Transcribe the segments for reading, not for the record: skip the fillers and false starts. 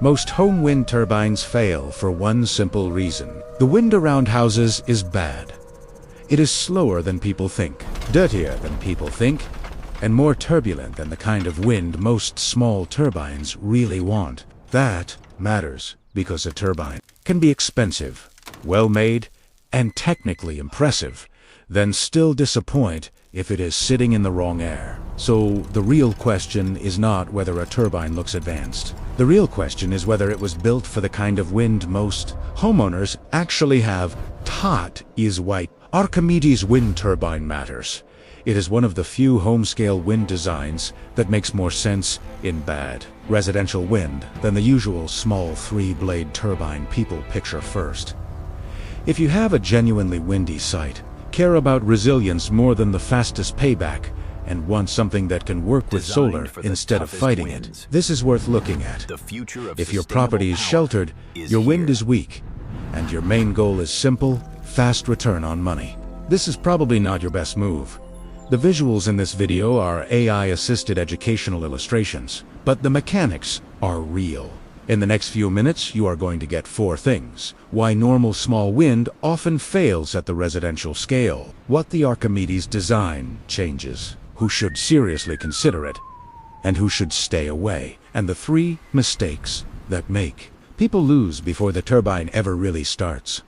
Most home wind turbines fail for one simple reason. The wind around houses is bad. It is slower than people think, dirtier than people think, and more turbulent than the kind of wind most small turbines really want. That matters because a turbine can be expensive, well-made, and technically impressive, then still disappoint if it is sitting in the wrong air. So the real question is not whether a turbine looks advanced. The real question is whether it was built for the kind of wind most homeowners actually have. That is why Archimedes wind turbine matters. It is one of the few home-scale wind designs that makes more sense in bad residential wind than the usual small three-blade turbine people picture first. If you have a genuinely windy site, care about resilience more than the fastest payback, and want something that can work with solar instead of fighting it, this is worth looking at. If your property is sheltered, your wind is weak, and your main goal is simple, fast return on money, this is probably not your best move. The visuals in this video are AI-assisted educational illustrations, but the mechanics are real. In the next few minutes, you are going to get 4 things: why normal small wind often fails at the residential scale, what the Archimedes design changes, who should seriously consider it, and who should stay away, and the 3 mistakes that make people lose before the turbine ever really starts.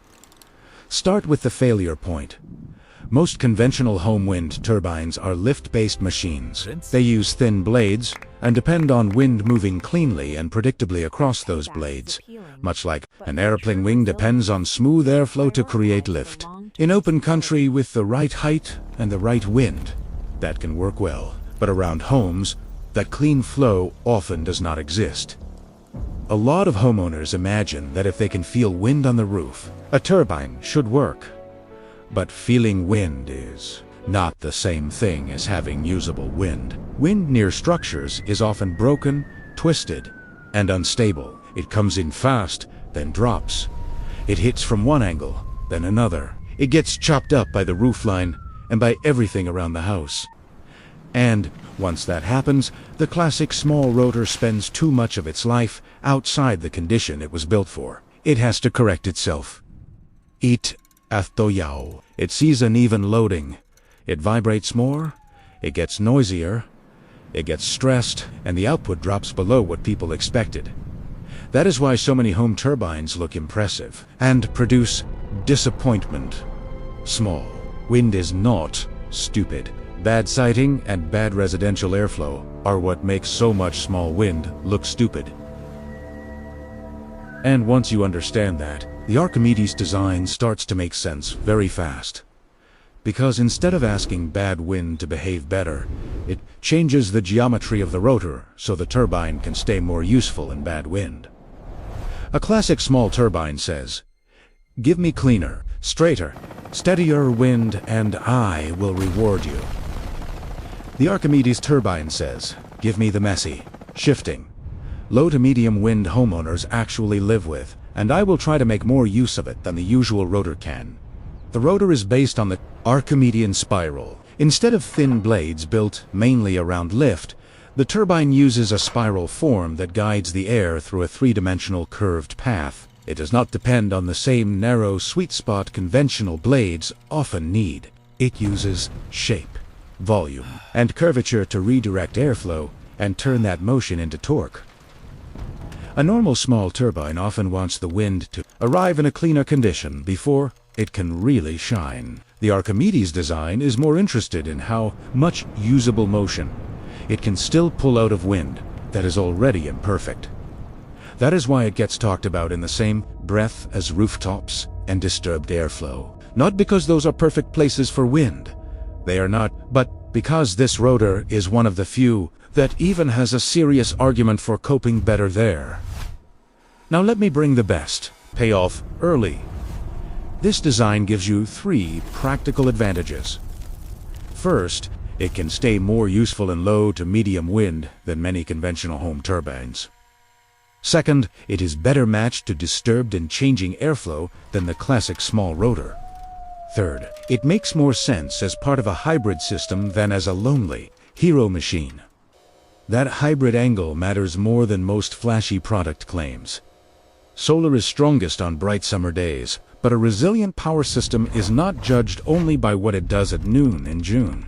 Start with the failure point. Most conventional home wind turbines are lift-based machines. They use thin blades and depend on wind moving cleanly and predictably across those blades, much like an airplane wing depends on smooth airflow to create lift. In open country with the right height and the right wind, that can work well, but around homes, that clean flow often does not exist. A lot of homeowners imagine that if they can feel wind on the roof, a turbine should work. But feeling wind is not the same thing as having usable wind. Wind near structures is often broken, twisted, and unstable. It comes in fast, then drops. It hits from one angle, then another. It gets chopped up by the roofline and by everything around the house. And once that happens, the classic small rotor spends too much of its life outside the condition it was built for. It has to correct itself. It sees uneven loading. It vibrates more, it gets noisier, it gets stressed, and the output drops below what people expected. That is why so many home turbines look impressive and produce disappointment. Small wind is not stupid. Bad siting and bad residential airflow are what makes so much small wind look stupid. And once you understand that, the Archimedes design starts to make sense very fast. Because instead of asking bad wind to behave better, it changes the geometry of the rotor so the turbine can stay more useful in bad wind. A classic small turbine says, "Give me cleaner, straighter, steadier wind and I will reward you." The Archimedes turbine says, "Give me the messy, shifting, low to medium wind homeowners actually live with, and I will try to make more use of it than the usual rotor can." The rotor is based on the Archimedean spiral. Instead of thin blades built mainly around lift, the turbine uses a spiral form that guides the air through a 3-dimensional curved path. It does not depend on the same narrow sweet spot conventional blades often need. It uses shape, volume, and curvature to redirect airflow and turn that motion into torque. A normal small turbine often wants the wind to arrive in a cleaner condition before it can really shine. The Archimedes design is more interested in how much usable motion it can still pull out of wind that is already imperfect. That is why it gets talked about in the same breath as rooftops and disturbed airflow. Not because those are perfect places for wind. They are not, but because this rotor is one of the few that even has a serious argument for coping better there. Now let me bring the best payoff early. This design gives you 3 practical advantages. First, it can stay more useful in low to medium wind than many conventional home turbines. Second, it is better matched to disturbed and changing airflow than the classic small rotor. Third, it makes more sense as part of a hybrid system than as a lonely hero machine. That hybrid angle matters more than most flashy product claims. Solar is strongest on bright summer days, but a resilient power system is not judged only by what it does at noon in June.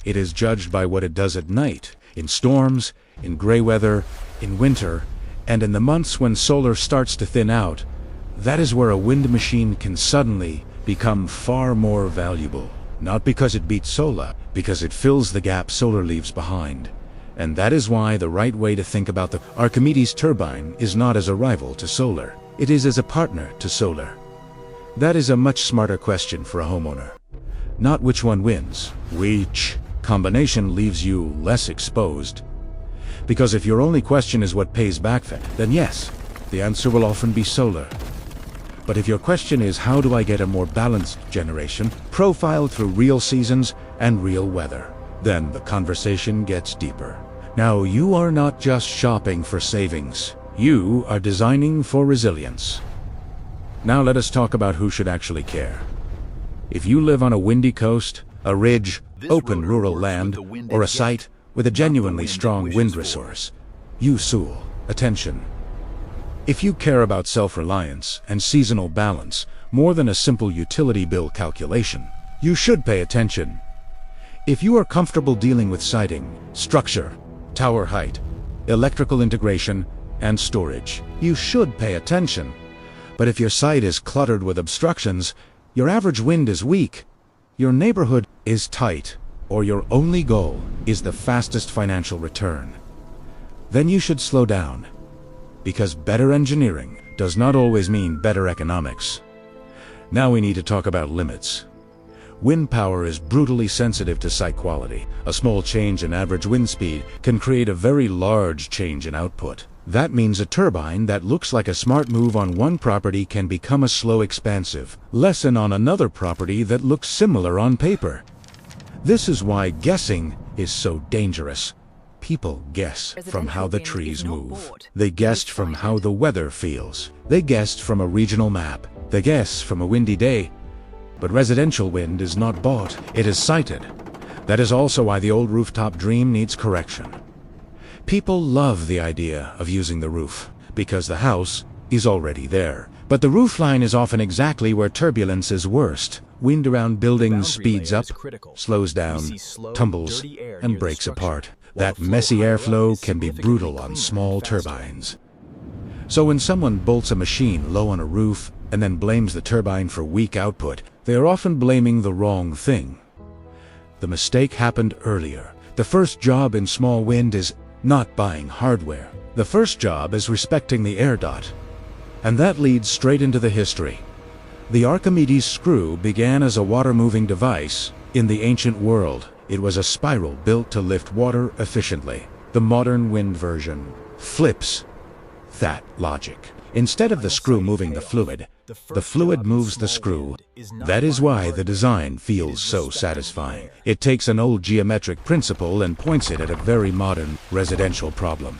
It is judged by what it does at night, in storms, in gray weather, in winter, and in the months when solar starts to thin out. That is where a wind machine can suddenly become far more valuable. Not because it beats solar, because it fills the gap solar leaves behind. And that is why the right way to think about the Archimedes turbine is not as a rival to solar. It is as a partner to solar. That is a much smarter question for a homeowner. Not which one wins. Which combination leaves you less exposed. Because if your only question is what pays back, then yes, the answer will often be solar. But if your question is how do I get a more balanced generation, profiled through real seasons and real weather, then the conversation gets deeper. Now you are not just shopping for savings, you are designing for resilience. Now let us talk about who should actually care. If you live on a windy coast, a ridge, open rural land, or a site with a genuinely strong wind resource, you Sool, attention. If you care about self-reliance and seasonal balance more than a simple utility bill calculation, you should pay attention. If you are comfortable dealing with siting, structure, tower height, electrical integration, and storage, you should pay attention. But if your site is cluttered with obstructions, your average wind is weak, your neighborhood is tight, or your only goal is the fastest financial return, then you should slow down. Because better engineering does not always mean better economics. Now we need to talk about limits. Wind power is brutally sensitive to site quality. A small change in average wind speed can create a very large change in output. That means a turbine that looks like a smart move on one property can become a slow expansive lesson on another property that looks similar on paper. This is why guessing is so dangerous. People guess from how the trees move. They guessed from how the weather feels. They guessed from a regional map. They guess from a windy day. But residential wind is not bought, it is sited. That is also why the old rooftop dream needs correction. People love the idea of using the roof, because the house is already there. But the roofline is often exactly where turbulence is worst. Wind around buildings speeds up, slows down, tumbles, and breaks apart. That messy airflow can be brutal on small turbines. So when someone bolts a machine low on a roof and then blames the turbine for weak output, they are often blaming the wrong thing. The mistake happened earlier. The first job in small wind is not buying hardware. The first job is respecting the air dot. And that leads straight into the history. The Archimedes screw began as a water-moving device in the ancient world. It was a spiral built to lift water efficiently. The modern wind version flips that logic. Instead of the screw moving the fluid moves the screw. That is why the design feels so satisfying. It takes an old geometric principle and points it at a very modern residential problem.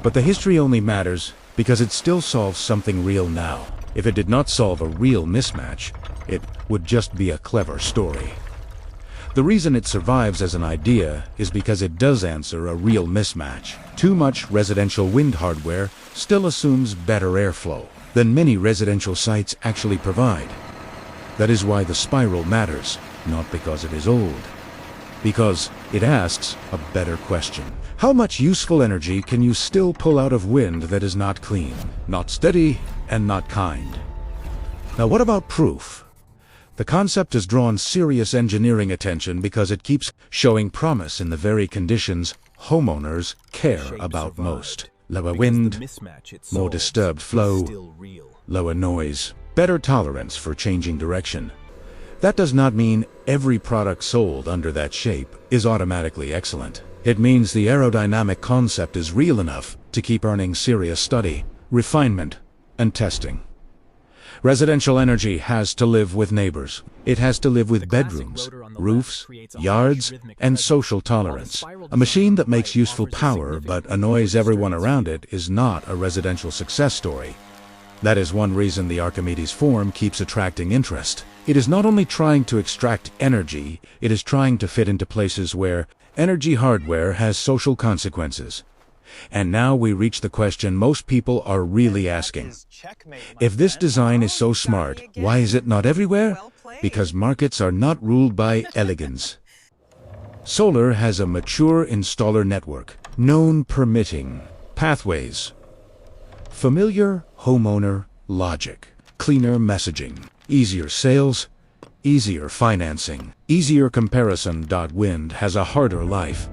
But the history only matters because it still solves something real now. If it did not solve a real mismatch, it would just be a clever story. The reason it survives as an idea is because it does answer a real mismatch. Too much residential wind hardware still assumes better airflow than many residential sites actually provide. That is why the spiral matters, not because it is old. Because it asks a better question. How much useful energy can you still pull out of wind that is not clean, not steady, and not kind? Now what about proof? The concept has drawn serious engineering attention because it keeps showing promise in the very conditions homeowners care about most. Lower wind, more disturbed flow, lower noise, better tolerance for changing direction. That does not mean every product sold under that shape is automatically excellent. It means the aerodynamic concept is real enough to keep earning serious study, refinement, and testing. Residential energy has to live with neighbors. It has to live with bedrooms, roofs, yards, and social tolerance. A machine that makes useful power but annoys everyone around it is not a residential success story. That is one reason the Archimedes form keeps attracting interest. It is not only trying to extract energy, it is trying to fit into places where Energy hardware has social consequences. And now we reach the question most people are really asking. If this design is so smart, why is it not everywhere? Because markets are not ruled by elegance. Solar has a mature installer network, known permitting pathways, familiar homeowner logic, cleaner messaging, easier sales, easier financing, easier comparison. Wind has a harder life.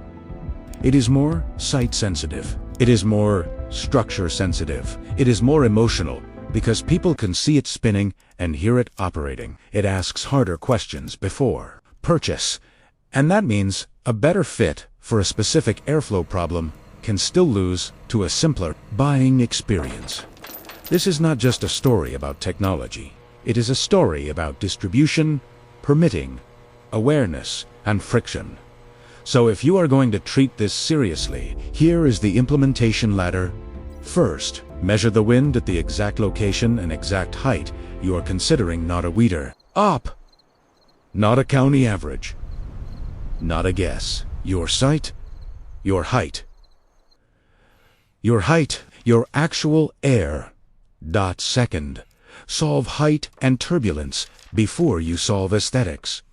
It is more site-sensitive. It is more structure-sensitive. It is more emotional, because people can see it spinning and hear it operating. It asks harder questions before purchase. And that means a better fit for a specific airflow problem can still lose to a simpler buying experience. This is not just a story about technology. It is a story about distribution, permitting, awareness, and friction. So if you are going to treat this seriously, here is the implementation ladder. First, measure the wind at the exact location and exact height you are considering, not a weeder. Up! Not a county average. Not a guess. Your site, your height. Your height, your actual air. Second, solve height and turbulence before you solve aesthetics.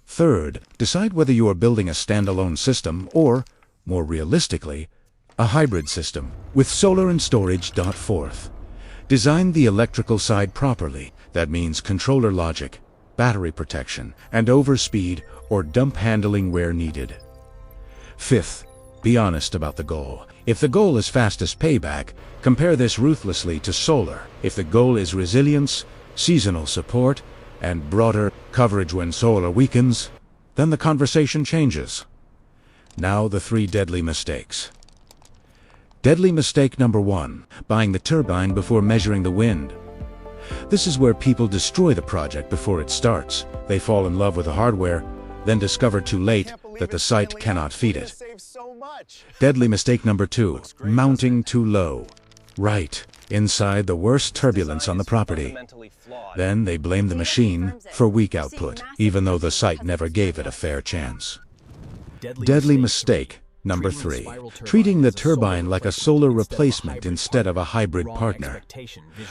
Third, decide whether you are building a standalone system or, more realistically, a hybrid system with solar and storage. Fourth, design the electrical side properly. That means controller logic, battery protection, and overspeed or dump handling where needed. Fifth, be honest about the goal. If the goal is fastest payback, compare this ruthlessly to solar. If the goal is resilience, seasonal support, and broader coverage when solar weakens, then the conversation changes. Now the 3 deadly mistakes. Deadly mistake number 1, buying the turbine before measuring the wind. This is where people destroy the project before it starts. They fall in love with the hardware, then discover too late that the site cannot feed it. Deadly mistake number 2, mounting too low. Right inside the worst turbulence on the property. Then they blame the machine for weak output, even though the site never gave it a fair chance. Deadly mistake number 3, treating the turbine like a solar replacement instead of a hybrid partner.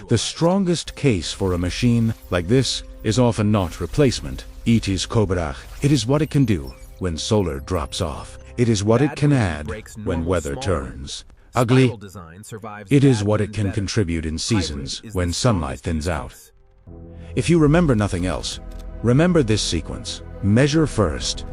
The strongest case for a machine like this is often not replacement. It is Kobrach. It is what it can do when solar drops off. It is what it can add when weather turns ugly. It is what it can contribute in seasons when sunlight thins out. If you remember nothing else, remember this sequence. Measure first,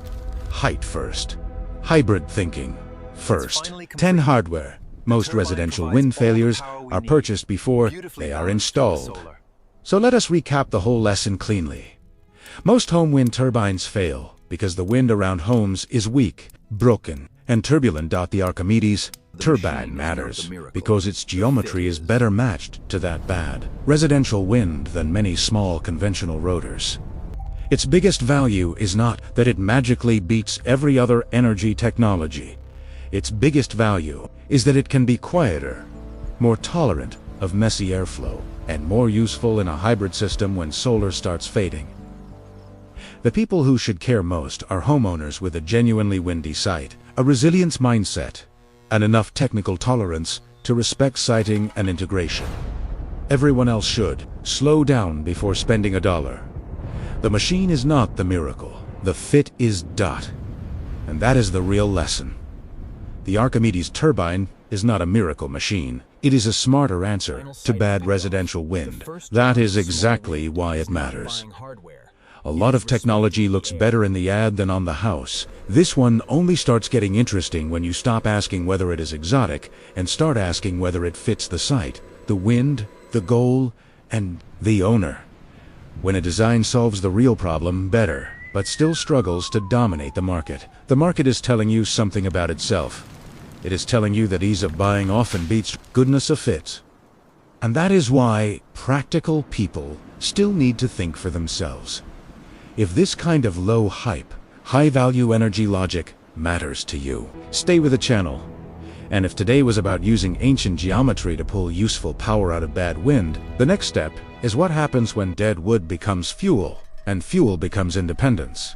height first, hybrid thinking first. 10 hardware. Most residential wind failures are purchased before they are installed. So let us recap the whole lesson cleanly. Most home wind turbines fail because the wind around homes is weak, broken, and turbulent. The Archimedes turbine matters because its geometry is better matched to that bad residential wind than many small conventional rotors. Its biggest value is not that it magically beats every other energy technology. Its biggest value is that it can be quieter, more tolerant of messy airflow, and more useful in a hybrid system when solar starts fading. The people who should care most are homeowners with a genuinely windy site, a resilience mindset, and enough technical tolerance to respect siting and integration. Everyone else should slow down before spending $1. The machine is not the miracle. The fit is . And that is the real lesson. The Archimedes turbine is not a miracle machine. It is a smarter answer to bad residential wind. That is exactly why it matters. A lot of technology looks better in the ad than on the house. This one only starts getting interesting when you stop asking whether it is exotic and start asking whether it fits the site, the wind, the goal, and the owner. When a design solves the real problem better, but still struggles to dominate the market is telling you something about itself. It is telling you that ease of buying often beats goodness of fit. And that is why practical people still need to think for themselves. If this kind of low hype, high-value energy logic matters to you, stay with the channel. And if today was about using ancient geometry to pull useful power out of bad wind, the next step is what happens when dead wood becomes fuel, and fuel becomes independence.